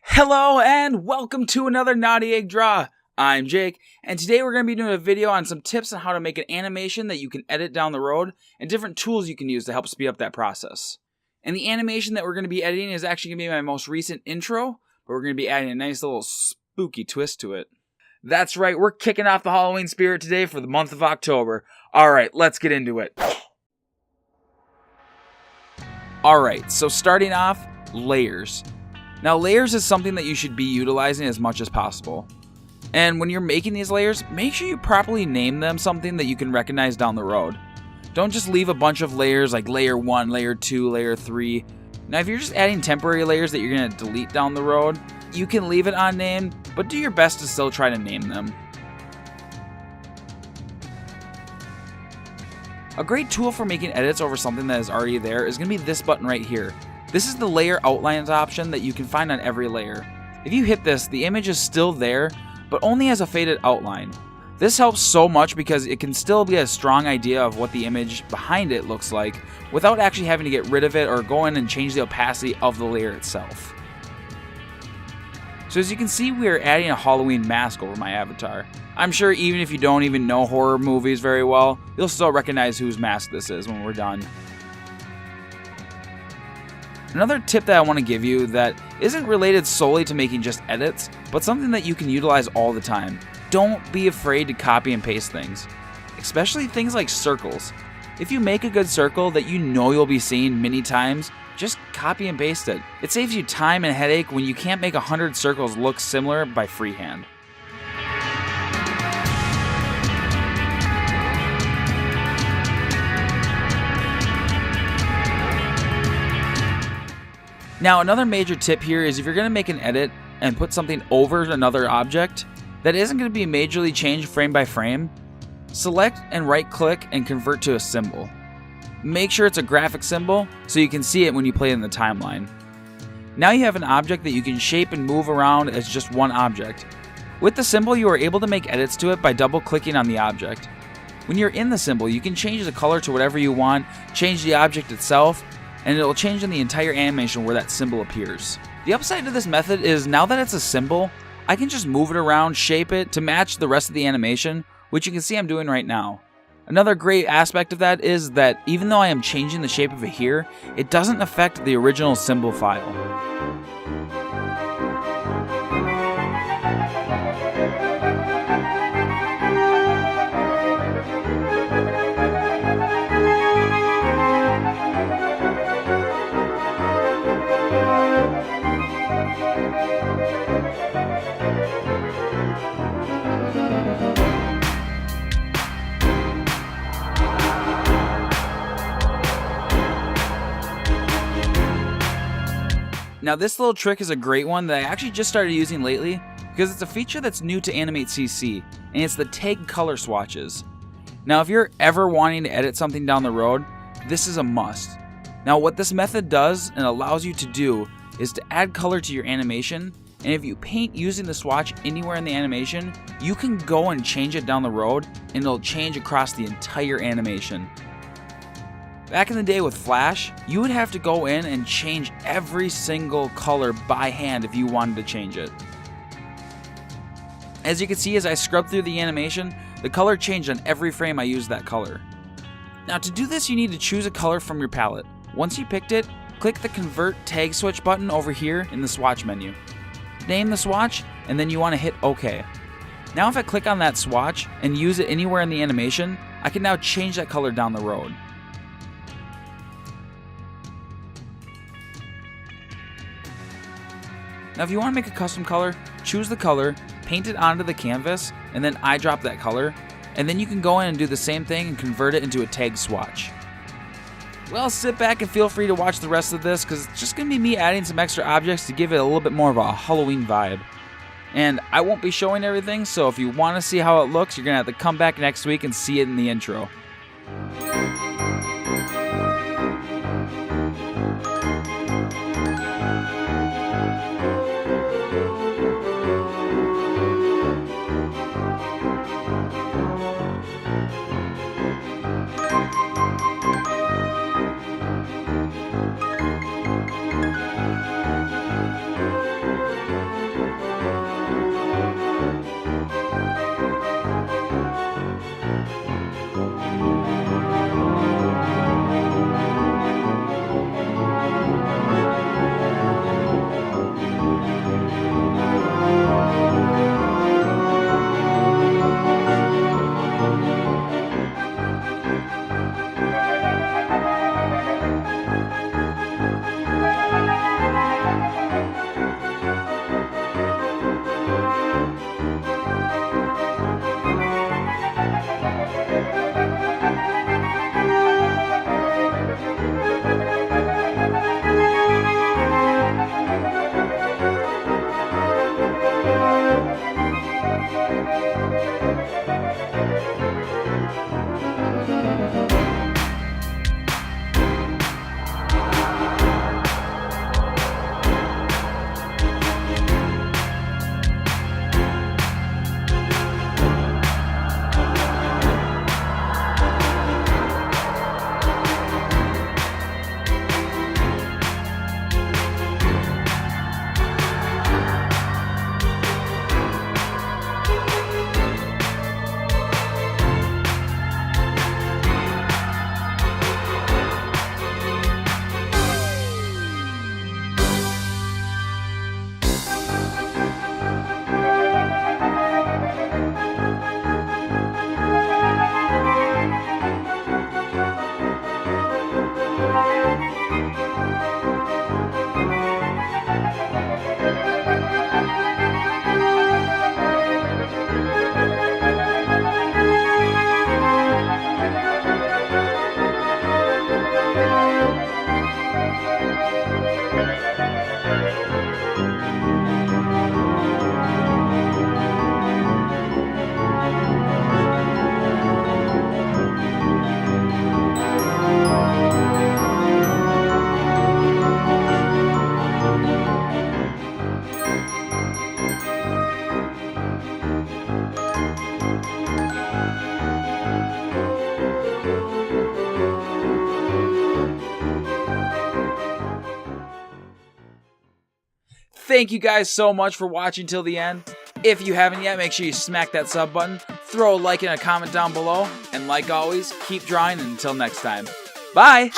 Hello and welcome to another Naughty Egg Draw. I'm Jake, and today we're going to be doing a video on some tips on how to make an animation that you can edit down the road and different tools you can use to help speed up that process. And the animation that we're going to be editing is actually going to be my most recent intro, but we're going to be adding a nice little spooky twist to it. That's right, we're kicking off the Halloween spirit today for the month of October. Alright, let's get into it. Alright, so starting off, layers. Now layers is something that you should be utilizing as much as possible. And when you're making these layers, make sure you properly name them something that you can recognize down the road. Don't just leave a bunch of layers like layer 1, layer 2, layer 3. Now if you're just adding temporary layers that you're going to delete down the road, you can leave it unnamed, but do your best to still try to name them. A great tool for making edits over something that is already there is going to be this button right here. This is the layer outlines option that you can find on every layer. If you hit this, the image is still there, but only as a faded outline. This helps so much because it can still be a strong idea of what the image behind it looks like without actually having to get rid of it or go in and change the opacity of the layer itself. So as you can see, we are adding a Halloween mask over my avatar. I'm sure even if you don't even know horror movies very well, you'll still recognize whose mask this is when we're done. Another tip that I want to give you that isn't related solely to making just edits, but something that you can utilize all the time. Don't be afraid to copy and paste things, especially things like circles. If you make a good circle that you know you'll be seeing many times, just copy and paste it. It saves you time and headache when you can't make 100 circles look similar by freehand. Now another major tip here is if you're going to make an edit and put something over another object that isn't going to be majorly changed frame by frame, select and right click and convert to a symbol. Make sure it's a graphic symbol so you can see it when you play in the timeline. Now you have an object that you can shape and move around as just one object. With the symbol you are able to make edits to it by double clicking on the object. When you're in the symbol you can change the color to whatever you want, change the object itself, and it will change in the entire animation where that symbol appears. The upside to this method is now that it's a symbol, I can just move it around, shape it to match the rest of the animation, which you can see I'm doing right now. Another great aspect of that is that even though I am changing the shape of it here, it doesn't affect the original symbol file. Now this little trick is a great one that I actually just started using lately because it's a feature that's new to Animate CC, and it's the tag color swatches. Now if you're ever wanting to edit something down the road, this is a must. Now what this method does and allows you to do is to add color to your animation, and if you paint using the swatch anywhere in the animation, you can go and change it down the road and it'll change across the entire animation. Back in the day with Flash, you would have to go in and change every single color by hand if you wanted to change it. As you can see, as I scrub through the animation, the color changed on every frame I used that color. Now to do this, you need to choose a color from your palette. Once you picked it, click the Convert Tag Switch button over here in the swatch menu. Name the swatch, and then you want to hit OK. Now if I click on that swatch and use it anywhere in the animation, I can now change that color down the road. Now if you want to make a custom color, choose the color, paint it onto the canvas, and then eyedrop that color, and then you can go in and do the same thing and convert it into a tag swatch. Well, sit back and feel free to watch the rest of this because it's just going to be me adding some extra objects to give it a little bit more of a Halloween vibe. And I won't be showing everything, so if you want to see how it looks, you're going to have to come back next week and see it in the intro. Thank you guys so much for watching till the end. If you haven't yet, make sure you smack that sub button, throw a like and a comment down below, and like always, keep drawing, and until next time. Bye!